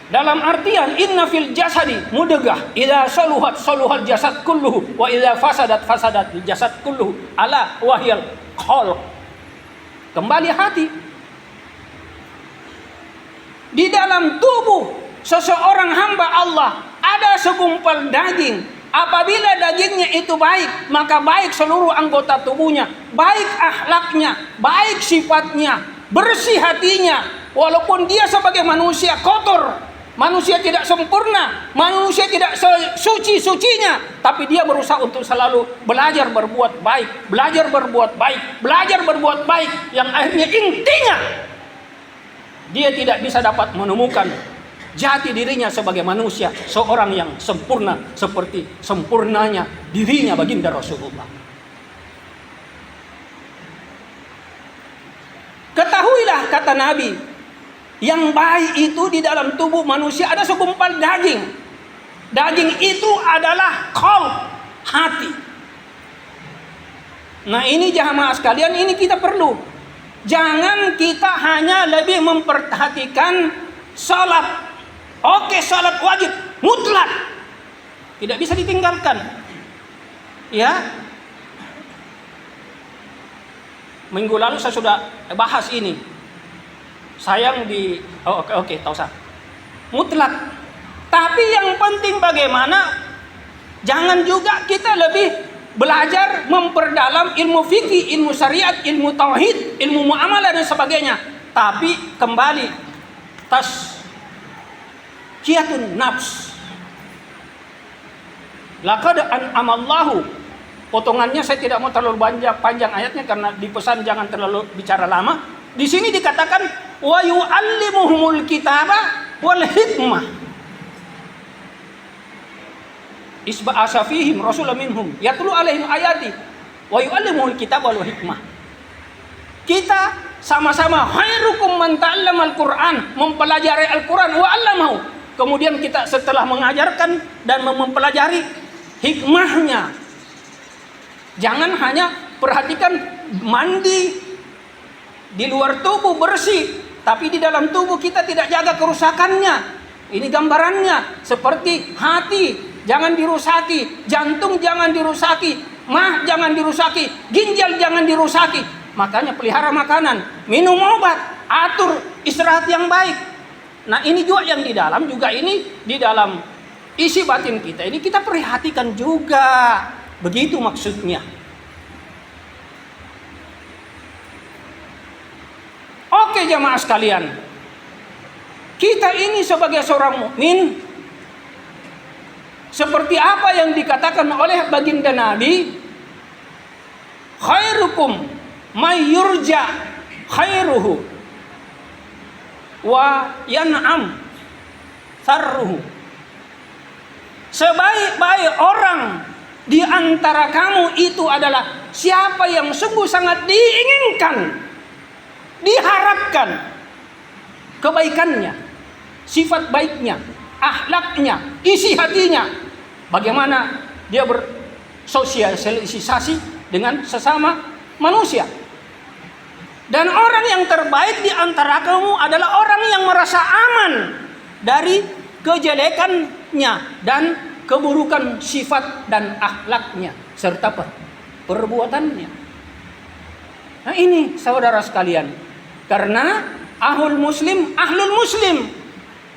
Dalam artian inna fil jasadi mudghah idza saluhat saluhal jasad kulluhu wa idza fasadat fasadat jasad kulluhu ala wahyal qalb. Kembali hati. Di dalam tubuh seseorang hamba Allah ada segumpal daging. Apabila dagingnya itu baik, maka baik seluruh anggota tubuhnya, baik akhlaknya, baik sifatnya, bersih hatinya. Walaupun dia sebagai manusia kotor, manusia tidak sempurna, manusia tidak suci-sucinya, tapi dia berusaha untuk selalu belajar berbuat baik, belajar berbuat baik, belajar berbuat baik, yang akhirnya intinya dia tidak bisa dapat menemukan jati dirinya sebagai manusia, seorang yang sempurna seperti sempurnanya dirinya baginda Rasulullah. Ketahuilah, kata Nabi, yang baik itu di dalam tubuh manusia ada segumpal daging. Daging itu adalah qalb, hati. Nah ini jamaah sekalian, ini kita perlu. Jangan kita hanya lebih memperhatikan salat. Oke, salat wajib mutlak, tidak bisa ditinggalkan. Ya, minggu lalu saya sudah bahas ini. Sayang di oke, tahu saya. Mutlak. Tapi yang penting bagaimana jangan juga kita lebih belajar memperdalam ilmu fikih, ilmu syariat, ilmu tauhid, ilmu muamalah dan sebagainya. Tapi kembali tazkiyatun nafs. Laqad an'amallahu. Potongannya saya tidak mau terlalu panjang ayatnya karena dipesan jangan terlalu bicara lama. Di sini dikatakan wa yu'allimuhumul kitaba wal hikmah. Isba'asa fihim rasulun minhum yatlu alaihim ayati wa yu'allimuhul kitaba wal hikmah. Kita sama-sama khairukum man ta'allamal Qur'an, mempelajari Al-Qur'an wa 'allamahu. Kemudian kita setelah mengajarkan dan mempelajari hikmahnya. Jangan hanya perhatikan mandi di luar tubuh bersih, tapi di dalam tubuh kita tidak jaga kerusakannya. Ini gambarannya. Seperti hati jangan dirusaki, jantung jangan dirusaki, mah jangan dirusaki, ginjal jangan dirusaki. Makanya pelihara makanan, minum obat, atur istirahat yang baik. Nah ini juga yang di dalam, juga ini di dalam isi batin kita ini kita perhatikan juga. Begitu maksudnya. Oke jamaah sekalian, kita ini sebagai seorang mukmin, seperti apa yang dikatakan oleh baginda Nabi, khairukum may yurja khairuhu wa yan'am sarruhu. Sebaik-baik orang di antara kamu itu adalah siapa yang sungguh sangat diinginkan, diharapkan kebaikannya, sifat baiknya, akhlaknya, isi hatinya, bagaimana dia bersosialisasi dengan sesama manusia. Dan orang yang terbaik di antara kamu adalah orang yang merasa aman dari kejelekannya dan keburukan sifat dan akhlaknya serta perbuatannya. Nah ini saudara sekalian, karena ahlul muslim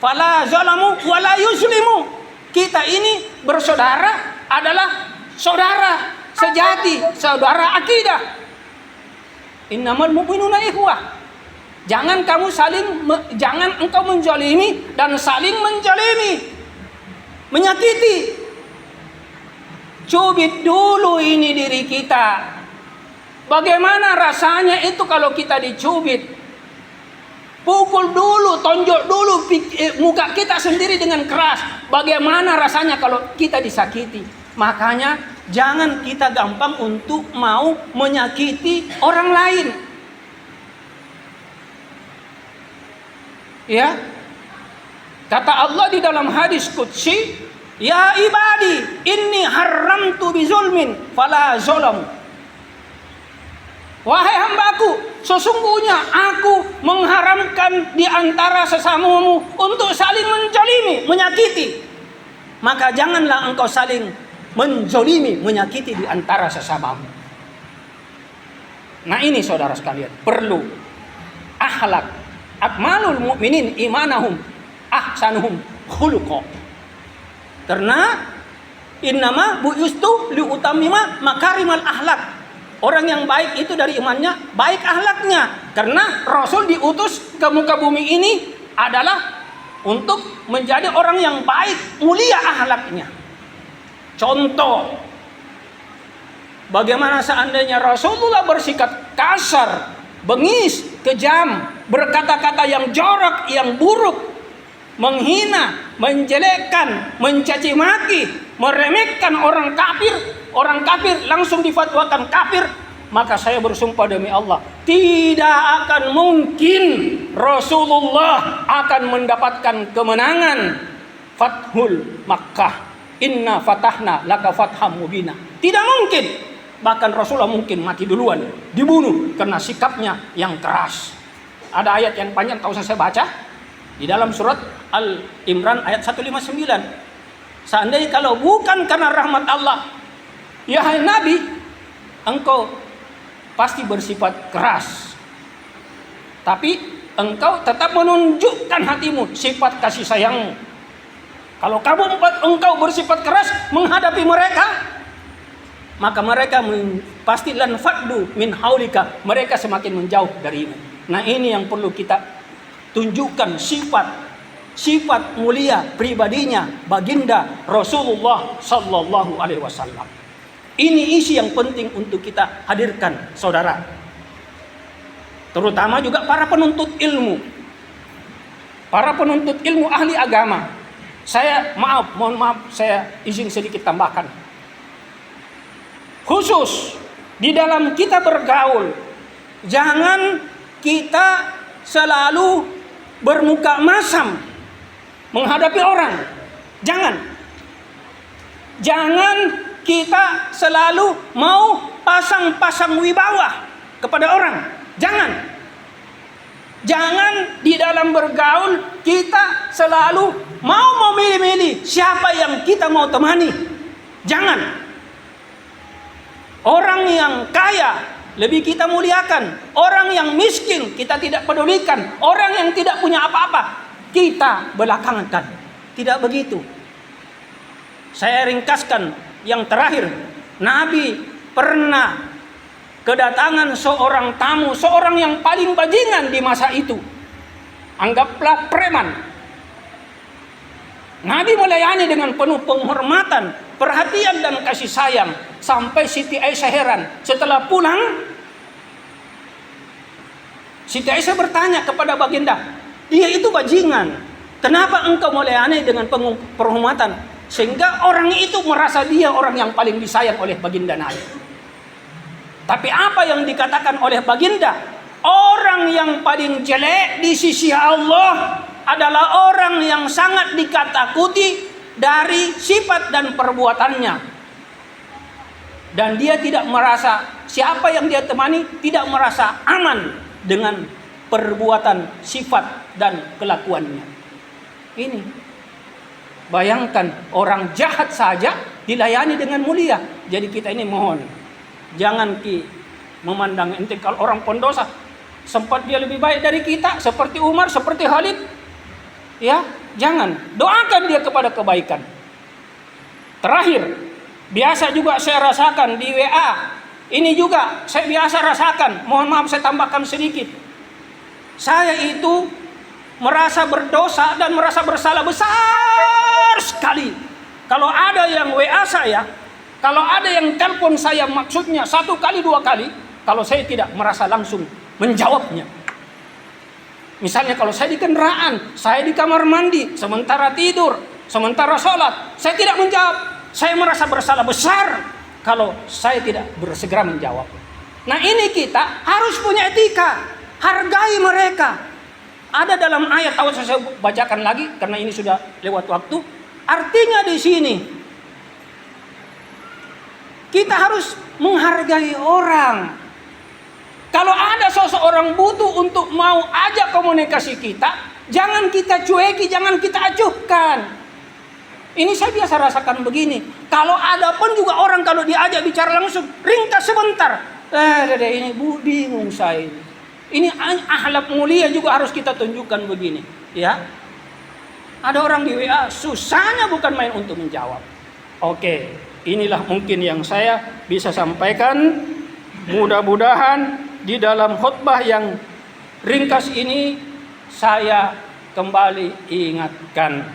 fala zalamu wala yuzlimu. Kita ini bersaudara adalah saudara sejati, saudara akidah. Innamal mu'minuna ikhwah. Jangan engkau menjolimi dan saling menjolimi, menyakiti. Cubit dulu ini diri kita. Bagaimana rasanya itu kalau kita dicubit? Pukul dulu, tonjok dulu muka kita sendiri dengan keras. Bagaimana rasanya kalau kita disakiti? Makanya jangan kita gampang untuk mau menyakiti orang lain. Ya. Kata Allah di dalam hadis qudsi, ya ibadi, inni haramtu bizulmin fala zalamu. Wahai hambaku, sesungguhnya aku mengharamkan di antara sesamamu untuk saling menzalim. menyakiti, maka janganlah engkau saling menzolimi, menyakiti di antara sesamamu. Nah ini saudara sekalian, perlu akhlak. Akmalul mu'minin imanahum ahsanuhum khuluqa. Karena innama bu'ustu liutamima makarimal akhlak. Orang yang baik itu dari imannya baik akhlaknya. Karena Rasul diutus ke muka bumi ini adalah untuk menjadi orang yang baik, mulia akhlaknya. Contoh, bagaimana seandainya Rasulullah bersikap kasar, bengis, kejam, berkata-kata yang jorok, yang buruk, menghina, menjelekkan, mencaci maki, meremehkan orang kafir langsung difatwakan kafir, maka saya bersumpah demi Allah, tidak akan mungkin Rasulullah akan mendapatkan kemenangan Fathul Makkah. Inna fatahna laka fatham mubina. Tidak mungkin. Bahkan Rasulullah mungkin mati duluan, dibunuh karena sikapnya yang keras. Ada ayat yang panjang, tak usah saya baca. Di dalam surat Al-Imran ayat 159. Seandainya kalau bukan karena rahmat Allah, ya hai Nabi, engkau pasti bersifat keras. Tapi engkau tetap menunjukkan hatimu, sifat kasih sayangmu. Kalau engkau bersifat keras menghadapi mereka, maka mereka pasti lan faddu min haulika, mereka semakin menjauh darimu. Nah ini yang perlu kita tunjukkan, sifat mulia pribadinya baginda Rasulullah sallallahu alaihi wasallam. Ini isi yang penting untuk kita hadirkan, saudara. Terutama juga para penuntut ilmu. Para penuntut ilmu ahli agama. Mohon maaf, saya izin sedikit tambahkan. Khusus di dalam kita bergaul, jangan kita selalu bermuka masam menghadapi orang. Jangan kita selalu mau pasang-pasang wibawa kepada orang. Jangan di dalam bergaul kita selalu mau memilih-milih siapa yang kita mau temani. Jangan. Orang yang kaya lebih kita muliakan, orang yang miskin kita tidak pedulikan, orang yang tidak punya apa-apa kita belakangan. Tidak begitu. Saya ringkaskan yang terakhir. Nabi pernah kedatangan seorang tamu, seorang yang paling bajingan di masa itu. Anggaplah preman. Nabi melayani dengan penuh penghormatan, perhatian dan kasih sayang. Sampai Siti Aisyah heran. Setelah pulang, Siti Aisyah bertanya kepada baginda, dia itu bajingan, kenapa engkau melayani dengan penuh penghormatan? Sehingga orang itu merasa dia orang yang paling disayang oleh baginda Nabi. Tapi apa yang dikatakan oleh baginda? Orang yang paling jelek di sisi Allah adalah orang yang sangat dikatakuti dari sifat dan perbuatannya. Dan dia tidak merasa, siapa yang dia temani tidak merasa aman dengan perbuatan, sifat dan kelakuannya. Ini. Bayangkan orang jahat saja dilayani dengan mulia. Jadi kita ini mohon, jangan memandang enteng kalau orang pendosa, sempat dia lebih baik dari kita, seperti Umar, seperti Khalid. Ya, jangan. Doakan dia kepada kebaikan. Terakhir, biasa juga saya rasakan di WA. Ini juga saya biasa rasakan. Mohon maaf saya tambahkan sedikit. Saya itu merasa berdosa dan merasa bersalah besar sekali. Kalau ada yang WA saya, kalau ada yang telepon saya, maksudnya 1 kali 2 kali, kalau saya tidak merasa langsung menjawabnya. Misalnya kalau saya di kendaraan, saya di kamar mandi, sementara tidur, sementara sholat, saya tidak menjawab. Saya merasa bersalah besar kalau saya tidak bersegera menjawab. Nah ini kita harus punya etika, hargai mereka. Ada dalam ayat, tahu saya bacakan lagi karena ini sudah lewat waktu. Artinya di sini kita harus menghargai orang. Kalau ada seseorang butuh untuk mau ajak komunikasi kita, Jangan kita cueki, jangan kita acuhkan. Ini saya biasa rasakan begini. Kalau ada pun juga orang kalau diajak bicara langsung, ringkas sebentar. Ini bingung saya ini. Ini akhlak mulia juga harus kita tunjukkan begini, ya. Ada orang di WA, susahnya bukan main untuk menjawab. Oke, inilah mungkin yang saya bisa sampaikan. Mudah-mudahan di dalam khutbah yang ringkas ini saya kembali ingatkan.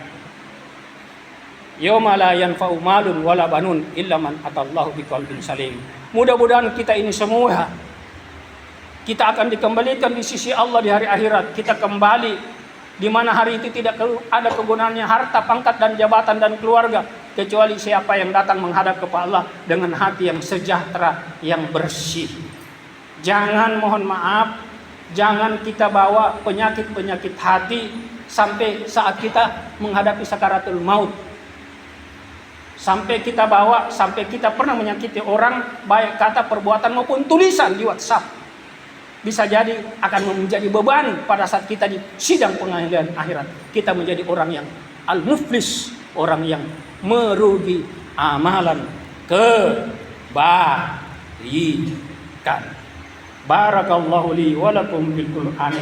Yauma la yanfa'u malun wala banun illa man atallahu biqalbin salim. Mudah-mudahan kita ini semua kita akan dikembalikan di sisi Allah di hari akhirat. Kita kembali di mana hari itu tidak ada kegunaannya harta, pangkat dan jabatan dan keluarga, kecuali siapa yang datang menghadap kepada Allah dengan hati yang sejahtera, yang bersih. Jangan, mohon maaf, jangan kita bawa penyakit-penyakit hati sampai saat kita menghadapi sakaratul maut. Sampai kita bawa, sampai kita pernah menyakiti orang, baik kata, perbuatan maupun tulisan di WhatsApp. Bisa jadi akan menjadi beban pada saat kita di sidang pengadilan akhirat. Kita menjadi orang yang al-muflis, orang yang merugi amalan kebaikan. Barakallahu li wa lakum bil Qur'an.